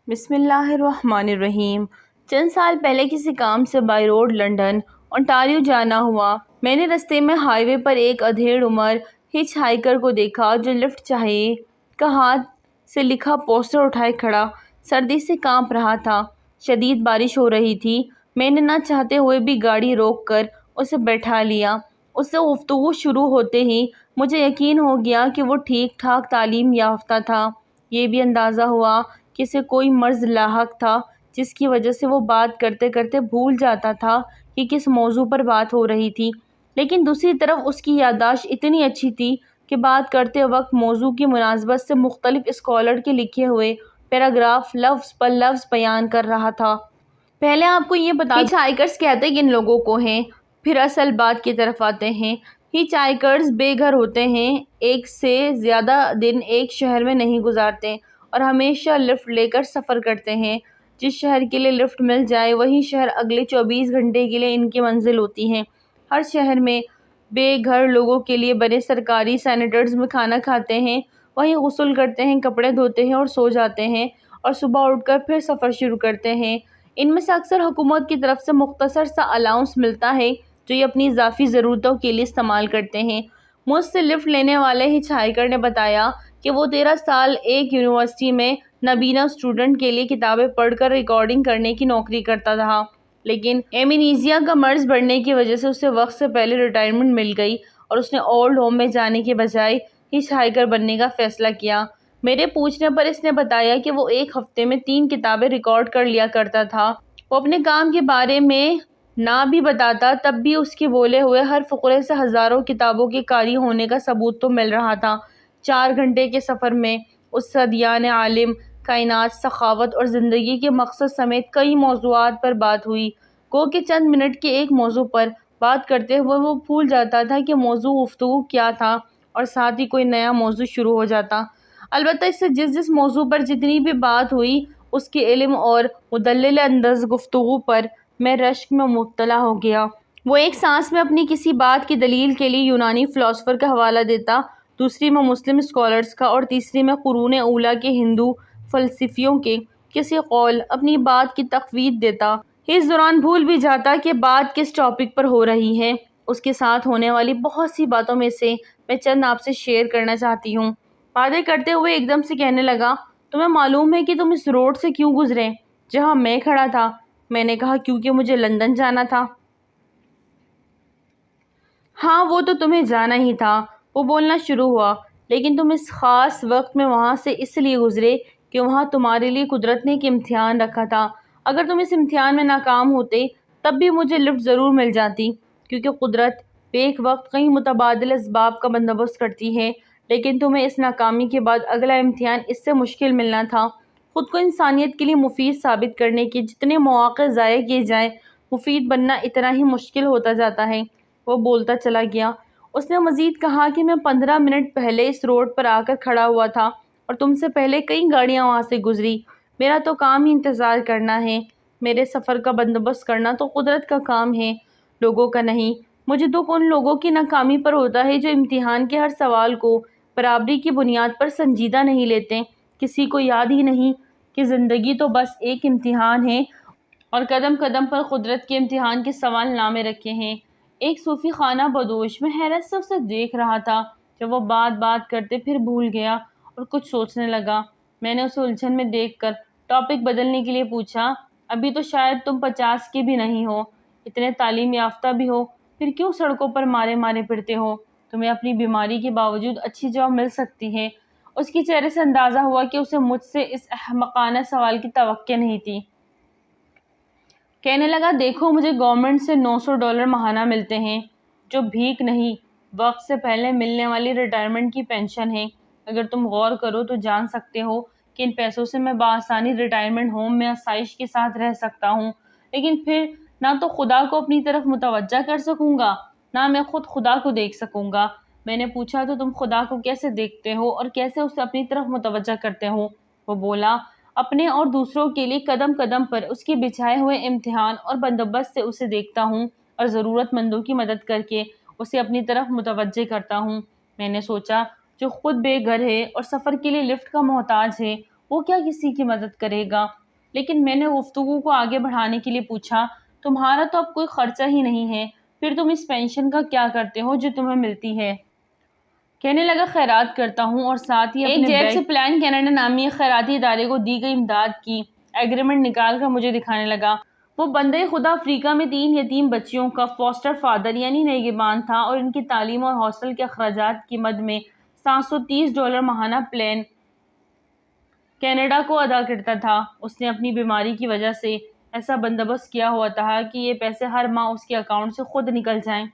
بسم اللہ الرحمن الرحیم۔ چند سال پہلے کسی کام سے بائی روڈ لنڈن انٹاریو جانا ہوا۔ میں نے رستے میں ہائی وے پر ایک ادھیڑ عمر ہچ ہائیکر کو دیکھا جو لفٹ چاہیے کا ہاتھ سے لکھا پوسٹر اٹھائے کھڑا سردی سے کانپ رہا تھا۔ شدید بارش ہو رہی تھی۔ میں نے نہ چاہتے ہوئے بھی گاڑی روک کر اسے بیٹھا لیا۔ اس سے گفتگو شروع ہوتے ہی مجھے یقین ہو گیا کہ وہ ٹھیک ٹھاک تعلیم یافتہ تھا۔ یہ بھی اندازہ ہوا کہ اسے کوئی مرض لاحق تھا جس کی وجہ سے وہ بات کرتے کرتے بھول جاتا تھا کہ کس موضوع پر بات ہو رہی تھی، لیکن دوسری طرف اس کی یادداشت اتنی اچھی تھی کہ بات کرتے وقت موضوع کی مناسبت سے مختلف اسکالر کے لکھے ہوئے پیراگراف لفظ پر لفظ بیان کر رہا تھا۔ پہلے آپ کو یہ بتا ہچ ہائیکرز کہتے کن لوگوں کو ہیں، پھر اصل بات کی طرف آتے ہیں۔ ہچ ہائیکرز بے گھر ہوتے ہیں، ایک سے زیادہ دن ایک شہر میں نہیں گزارتے اور ہمیشہ لفٹ لے کر سفر کرتے ہیں۔ جس شہر کے لیے لفٹ مل جائے وہی شہر اگلے 24 گھنٹے کے لیے ان کی منزل ہوتی ہے۔ ہر شہر میں بے گھر لوگوں کے لیے بنے سرکاری سینیٹرز میں کھانا کھاتے ہیں، وہیں غسل کرتے ہیں، کپڑے دھوتے ہیں اور سو جاتے ہیں اور صبح اٹھ کر پھر سفر شروع کرتے ہیں۔ ان میں سے اکثر حکومت کی طرف سے مختصر سا الاؤنس ملتا ہے جو یہ اپنی اضافی ضرورتوں کے لیے استعمال کرتے ہیں۔ مجھ سے لفٹ لینے والے ہچ ہائیکر نے بتایا کہ وہ 13 سال ایک یونیورسٹی میں نابینا اسٹوڈنٹ کے لیے کتابیں پڑھ کر ریکارڈنگ کرنے کی نوکری کرتا رہا، لیکن ایمنیزیا کا مرض بڑھنے کی وجہ سے اسے وقت سے پہلے ریٹائرمنٹ مل گئی اور اس نے اولڈ ہوم میں جانے کے بجائے ہچ ہائیکر بننے کا فیصلہ کیا۔ میرے پوچھنے پر اس نے بتایا کہ وہ ایک ہفتے میں 3 کتابیں ریکارڈ کر لیا کرتا تھا۔ وہ اپنے کام کے بارے میں نہ بھی بتاتا تب بھی اس کے بولے ہوئے ہر فقرے سے ہزاروں کتابوں کے قاری ہونے کا ثبوت تو مل رہا تھا۔ 4 گھنٹے کے سفر میں اس سے ادیان عالم، کائنات، سخاوت اور زندگی کے مقصد سمیت کئی موضوعات پر بات ہوئی۔ گو کہ چند منٹ کے ایک موضوع پر بات کرتے ہوئے وہ بھول جاتا تھا کہ موضوع گفتگو کیا تھا اور ساتھ ہی کوئی نیا موضوع شروع ہو جاتا۔ البتہ اس سے جس موضوع پر جتنی بھی بات ہوئی اس کے علم اور مدلل انداز گفتگو پر میں رشک میں مبتلا ہو گیا۔ وہ ایک سانس میں اپنی کسی بات کی دلیل کے لیے یونانی فلاسفر کا حوالہ دیتا، دوسری میں مسلم اسکالرز کا اور تیسری میں قرون اولیٰ کے ہندو فلسفیوں کے کسی قول اپنی بات کی تقویت دیتا۔ اس دوران بھول بھی جاتا کہ بات کس ٹاپک پر ہو رہی ہے۔ اس کے ساتھ ہونے والی بہت سی باتوں میں سے میں چند آپ سے شیئر کرنا چاہتی ہوں۔ باتیں کرتے ہوئے ایک دم سے کہنے لگا، تمہیں معلوم ہے کہ تم اس روڈ سے کیوں گزرے جہاں میں کھڑا تھا؟ میں نے کہا کیونکہ مجھے لندن جانا تھا۔ ہاں وہ تو تمہیں جانا ہی تھا، وہ بولنا شروع ہوا، لیکن تم اس خاص وقت میں وہاں سے اس لیے گزرے کہ وہاں تمہارے لیے قدرت نے ایک امتحان رکھا تھا۔ اگر تم اس امتحان میں ناکام ہوتے تب بھی مجھے لفٹ ضرور مل جاتی، کیونکہ قدرت بیک وقت کئی متبادل اسباب کا بندوبست کرتی ہے، لیکن تمہیں اس ناکامی کے بعد اگلا امتحان اس سے مشکل ملنا تھا۔ خود کو انسانیت کے لیے مفید ثابت کرنے کے جتنے مواقع ضائع کیے جائیں، مفید بننا اتنا ہی مشکل ہوتا جاتا ہے۔ وہ بولتا چلا گیا۔ اس نے مزید کہا کہ میں 15 منٹ پہلے اس روڈ پر آ کر کھڑا ہوا تھا اور تم سے پہلے کئی گاڑیاں وہاں سے گزری۔ میرا تو کام ہی انتظار کرنا ہے۔ میرے سفر کا بندوبست کرنا تو قدرت کا کام ہے، لوگوں کا نہیں۔ مجھے دکھ ان لوگوں کی ناکامی پر ہوتا ہے جو امتحان کے ہر سوال کو برابری کی بنیاد پر سنجیدہ نہیں لیتے۔ کسی کو یاد ہی نہیں کہ زندگی تو بس ایک امتحان ہے اور قدم قدم پر قدرت کے امتحان کے سوال نامے رکھے ہیں۔ ایک صوفی خانہ بدوش میں حیرت سے اسے دیکھ رہا تھا جب وہ بات کرتے پھر بھول گیا اور کچھ سوچنے لگا۔ میں نے اسے الجھن میں دیکھ کر ٹاپک بدلنے کے لیے پوچھا، ابھی تو شاید تم 50 کے بھی نہیں ہو، اتنے تعلیم یافتہ بھی ہو، پھر کیوں سڑکوں پر مارے پھرتے ہو؟ تمہیں اپنی بیماری کے باوجود اچھی جاب مل سکتی ہے۔ اس کے چہرے سے اندازہ ہوا کہ اسے مجھ سے اس احمقانہ سوال کی توقع نہیں تھی۔ کہنے لگا، دیکھو مجھے گورنمنٹ سے $900 ماہانہ ملتے ہیں، جو بھیک نہیں، وقت سے پہلے ملنے والی ریٹائرمنٹ کی پینشن ہے۔ اگر تم غور کرو تو جان سکتے ہو کہ ان پیسوں سے میں بآسانی ریٹائرمنٹ ہوم میں آسائش کے ساتھ رہ سکتا ہوں، لیکن پھر نہ تو خدا کو اپنی طرف متوجہ کر سکوں گا، نہ میں خود خدا کو دیکھ سکوں گا۔ میں نے پوچھا، تو تم خدا کو کیسے دیکھتے ہو اور کیسے اسے اپنی طرف متوجہ کرتے ہو؟ وہ بولا، اپنے اور دوسروں کے لیے قدم قدم پر اس کے بچھائے ہوئے امتحان اور بندوبست سے اسے دیکھتا ہوں اور ضرورت مندوں کی مدد کر کے اسے اپنی طرف متوجہ کرتا ہوں۔ میں نے سوچا، جو خود بے گھر ہے اور سفر کے لیے لفٹ کا محتاج ہے، وہ کیا کسی کی مدد کرے گا؟ لیکن میں نے گفتگو کو آگے بڑھانے کے لیے پوچھا، تمہارا تو اب کوئی خرچہ ہی نہیں ہے، پھر تم اس پینشن کا کیا کرتے ہو جو تمہیں ملتی ہے؟ کہنے لگا خیرات کرتا ہوں اور ساتھ ہی ایک جیب سے پلان کینیڈا نامی ایک خیراتی ادارے کو دی گئی امداد کی ایگریمنٹ نکال کر مجھے دکھانے لگا۔ وہ بندے خدا افریقہ میں 3 یتیم بچیوں کا فاسٹر فادر یعنی نگہبان تھا اور ان کی تعلیم اور ہاسٹل کے اخراجات کی مد میں $730 ماہانہ پلان کینیڈا کو ادا کرتا تھا۔ اس نے اپنی بیماری کی وجہ سے ایسا بندوبست کیا ہوا تھا کہ یہ پیسے ہر ماہ اس کے اکاؤنٹ سے خود نکل جائیں۔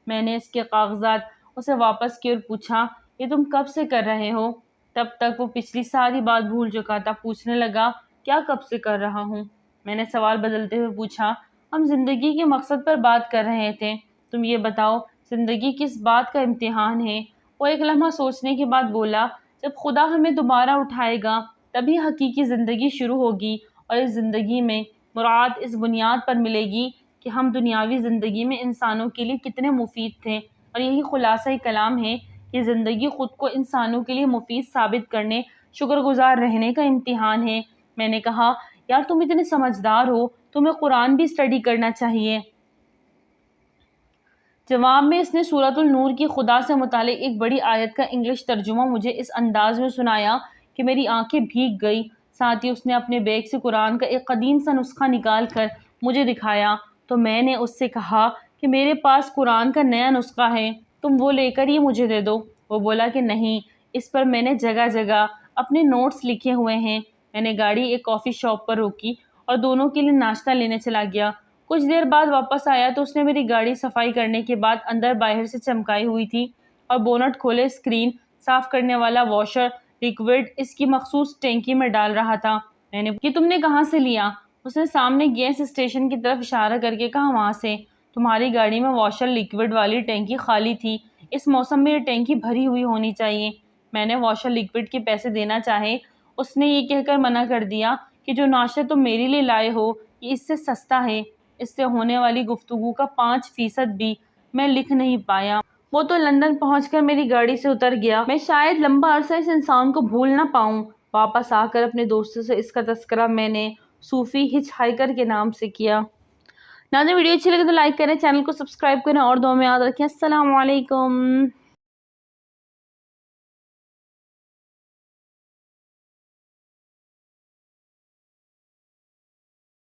میں نے اس کے کاغذات اسے واپس کیے اور پوچھا، یہ تم کب سے کر رہے ہو؟ تب تک وہ پچھلی ساری بات بھول چکا تھا۔ پوچھنے لگا، کیا کب سے کر رہا ہوں؟ میں نے سوال بدلتے ہوئے پوچھا، ہم زندگی کے مقصد پر بات کر رہے تھے، تم یہ بتاؤ زندگی کس بات کا امتحان ہے؟ وہ ایک لمحہ سوچنے کے بعد بولا، جب خدا ہمیں دوبارہ اٹھائے گا تبھی حقیقی زندگی شروع ہوگی، اور اس زندگی میں مراد اس بنیاد پر ملے گی کہ ہم دنیاوی زندگی میں انسانوں کے لیے کتنے مفید تھے، اور یہی خلاصہ کلام ہے کہ زندگی خود کو انسانوں کے لیے مفید ثابت کرنے، شکر گزار رہنے کا امتحان ہے۔ میں نے کہا، یار تم اتنے سمجھدار ہو، تمہیں قرآن بھی اسٹڈی کرنا چاہیے۔ جواب میں اس نے سورۃ النور کی خدا سے متعلق ایک بڑی آیت کا انگلش ترجمہ مجھے اس انداز میں سنایا کہ میری آنکھیں بھیگ گئی۔ ساتھ ہی اس نے اپنے بیگ سے قرآن کا ایک قدیم سا نسخہ نکال کر مجھے دکھایا تو میں نے اس سے کہا کہ میرے پاس قرآن کا نیا نسخہ ہے، تم وہ لے کر یہ مجھے دے دو۔ وہ بولا کہ نہیں، اس پر میں نے جگہ جگہ اپنے نوٹس لکھے ہوئے ہیں۔ میں نے گاڑی ایک کافی شاپ پر روکی اور دونوں کے لیے ناشتہ لینے چلا گیا۔ کچھ دیر بعد واپس آیا تو اس نے میری گاڑی صفائی کرنے کے بعد اندر باہر سے چمکائی ہوئی تھی اور بونٹ کھولے اسکرین صاف کرنے والا واشر لیکوڈ اس کی مخصوص ٹینکی میں ڈال رہا تھا۔ میں نے یہ تم نے کہاں سے لیا؟ اس نے سامنے گیس اسٹیشن کی طرف اشارہ کر کے کہا، وہاں سے۔ تمہاری گاڑی میں واشر لیکوڈ والی ٹینکی خالی تھی، اس موسم میں یہ ٹینکی بھری ہوئی ہونی چاہیے۔ میں نے واشر لیکوڈ کے پیسے دینا چاہے، اس نے یہ کہہ کر منع کر دیا کہ جو ناشتہ تم میرے لیے لائے ہو یہ اس سے سستا ہے۔ اس سے ہونے والی گفتگو کا 5% بھی میں لکھ نہیں پایا۔ وہ تو لندن پہنچ کر میری گاڑی سے اتر گیا۔ میں شاید لمبا عرصہ اس انسان کو بھول نہ پاؤں۔ واپس آ کر اپنے دوستوں سے اس کا تذکرہ میں نے صوفی ہچ ہائیکر کے نام سے کیا۔ ناظرین، ویڈیو اچھی لگے تو لائک کریں، چینل کو سبسکرائب کریں اور دعا میں یاد رکھیں۔ السلام علیکم۔